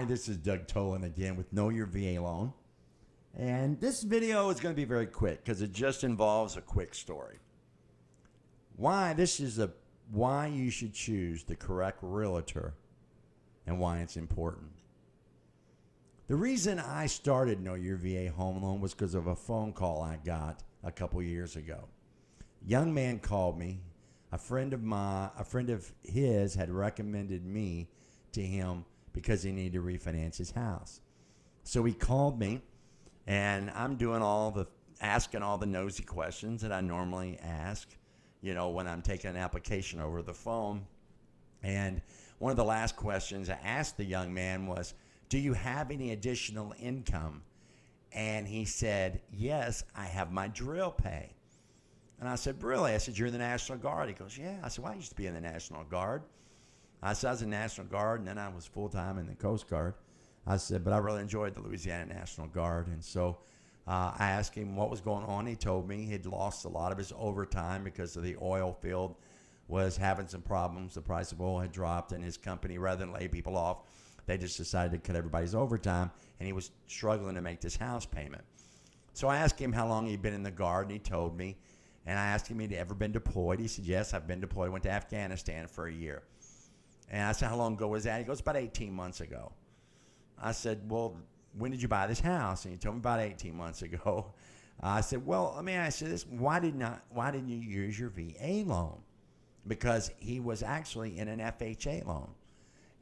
this is Doug Tolan again with Know Your VA Loan. And this video is going to be very quick because it just involves a quick story. Why you should choose the correct realtor and why it's important. The reason I started Know Your VA Home Loan was because of a phone call I got a couple years ago. A young man called me. A friend of his had recommended me to him because he needed to refinance his house. So he called me, and I'm doing asking all the nosy questions that I normally ask, when I'm taking an application over the phone. And one of the last questions I asked the young man was, do you have any additional income? And he said, yes, I have my drill pay. And I said, really? I said, you're in the National Guard. He goes, yeah. I said, well, I used to be in the National Guard. I said, I was in the National Guard, and then I was full-time in the Coast Guard. I said, but I really enjoyed the Louisiana National Guard. And so I asked him what was going on. He told me he'd lost a lot of his overtime because of the oil field was having some problems. The price of oil had dropped, and his company, rather than lay people off, they just decided to cut everybody's overtime, and he was struggling to make this house payment. So I asked him how long he'd been in the Guard, and he told me. And I asked him if he'd ever been deployed. He said, yes, I've been deployed. I went to Afghanistan for a year. And I said, how long ago was that? He goes, about 18 months ago. I said, well, when did you buy this house? And he told me about 18 months ago. I said, well, let me ask you this. Why didn't you use your VA loan? Because he was actually in an FHA loan.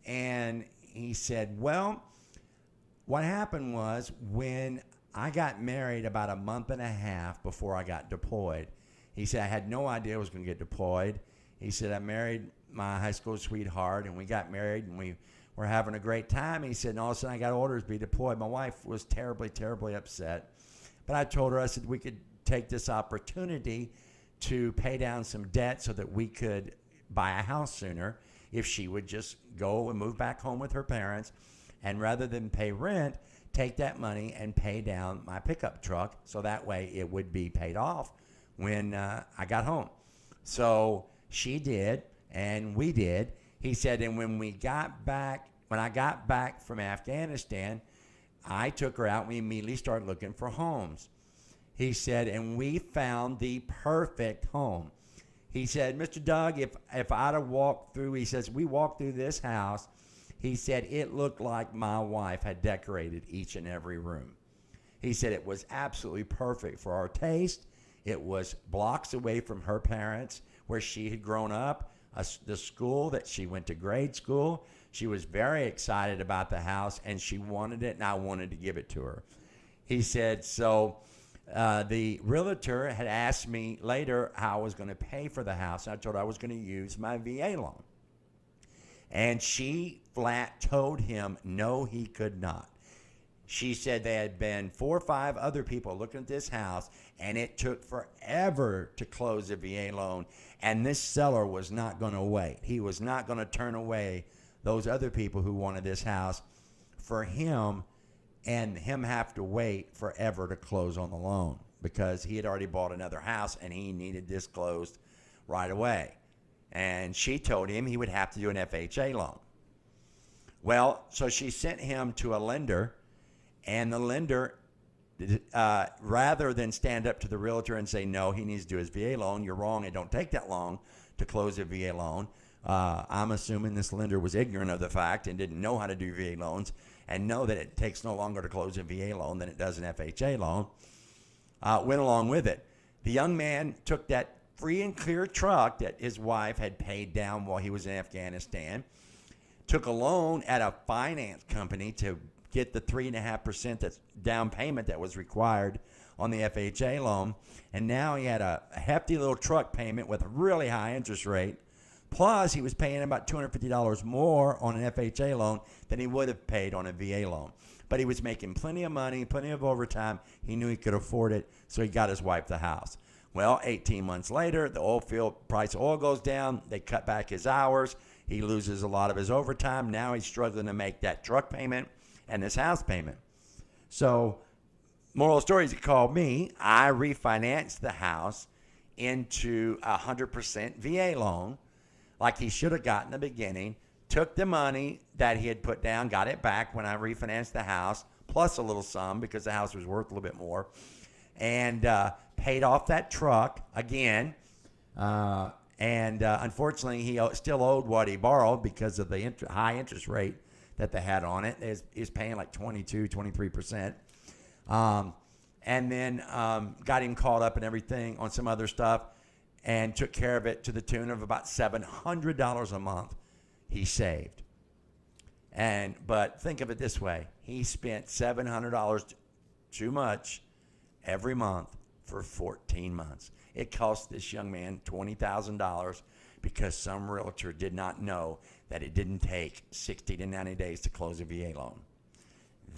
And he said, well, what happened was when I got married about a month and a half before I got deployed, he said, I had no idea I was going to get deployed. He said, I married my high school sweetheart, and we got married, and we were having a great time. He said, and all of a sudden I got orders to be deployed. My wife was terribly, terribly upset. But I told her, I said, we could take this opportunity to pay down some debt so that we could buy a house sooner if she would just go and move back home with her parents. And rather than pay rent, take that money and pay down my pickup truck so that way it would be paid off when I got home. So she did, and we did. He said, and when I got back from Afghanistan, I took her out, and we immediately started looking for homes. He said, and we found the perfect home. He said, Mr. Doug, if I'd have walked through, he says, we walked through this house. He said, it looked like my wife had decorated each and every room. He said it was absolutely perfect for our taste. It was blocks away from her parents, where she had grown up, the school that she went to, grade school. She was very excited about the house, and she wanted it, and I wanted to give it to her. He said, so the realtor had asked me later how I was going to pay for the house. I told her I was going to use my VA loan. And she flat told him, no, he could not. She said there had been 4 or 5 other people looking at this house, and it took forever to close the VA loan. And this seller was not going to wait. He was not going to turn away those other people who wanted this house for him, and him have to wait forever to close on the loan because he had already bought another house and he needed this closed right away. And she told him he would have to do an FHA loan. Well, so she sent him to a lender, and the lender, rather than stand up to the realtor and say, no, he needs to do his VA loan, you're wrong, it don't take that long to close a VA loan. I'm assuming this lender was ignorant of the fact and didn't know how to do VA loans and know that it takes no longer to close a VA loan than it does an FHA loan. Went along with it. The young man took that free and clear truck that his wife had paid down while he was in Afghanistan, took a loan at a finance company to get the 3.5% that's down payment that was required on the FHA loan, and now he had a hefty little truck payment with a really high interest rate. Plus, he was paying about $250 more on an FHA loan than he would have paid on a VA loan. But he was making plenty of money, plenty of overtime. He knew he could afford it, so he got his wife the house. Well, 18 months later, the oil field price of oil goes down. They cut back his hours. He loses a lot of his overtime. Now he's struggling to make that truck payment and this house payment. So, moral of the story is he called me. I refinanced the house into a 100% VA loan like he should have gotten in the beginning. took the money that he had put down, got it back when I refinanced the house, plus a little sum because the house was worth a little bit more, and paid off that truck again. Unfortunately, he still owed what he borrowed because of the high interest rate that they had on it. He was paying like 22, 23%. And then got him caught up in everything on some other stuff and took care of it to the tune of about $700 a month he saved. But think of it this way. He spent $700 too much every month for 14 months. It cost this young man $20,000 because some realtor did not know that it didn't take 60 to 90 days to close a VA loan.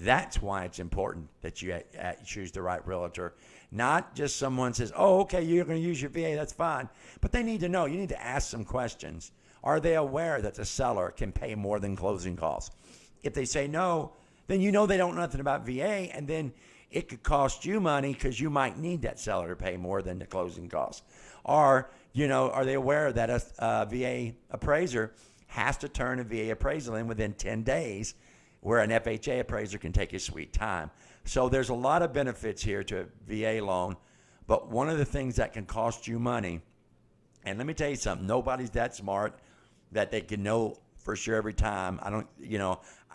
That's why it's important that you choose the right realtor. Not just someone says, oh, okay, you're going to use your VA, that's fine. But they need to know. You need to ask some questions. Are they aware that the seller can pay more than closing costs? If they say no, then you know they don't know nothing about VA, and then it could cost you money because you might need that seller to pay more than the closing costs. Or, are they aware that a VA appraiser has to turn a VA appraisal in within 10 days, where an FHA appraiser can take his sweet time? So there's a lot of benefits here to a VA loan, but one of the things that can cost you money, and let me tell you something, nobody's that smart that they can know for sure every time.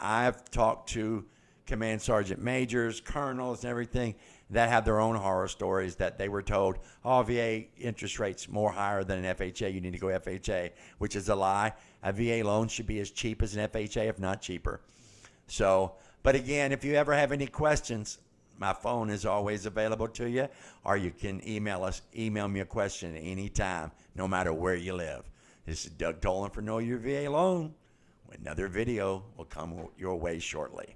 I've talked to command sergeant majors, colonels, and everything that have their own horror stories that they were told, oh, VA interest rate's more higher than an FHA, you need to go FHA, which is a lie. A VA loan should be as cheap as an FHA, if not cheaper. So, but again, if you ever have any questions, my phone is always available to you, or you can email me a question at any time, no matter where you live. This is Doug Tolan for Know Your VA Loan. Another video will come your way shortly.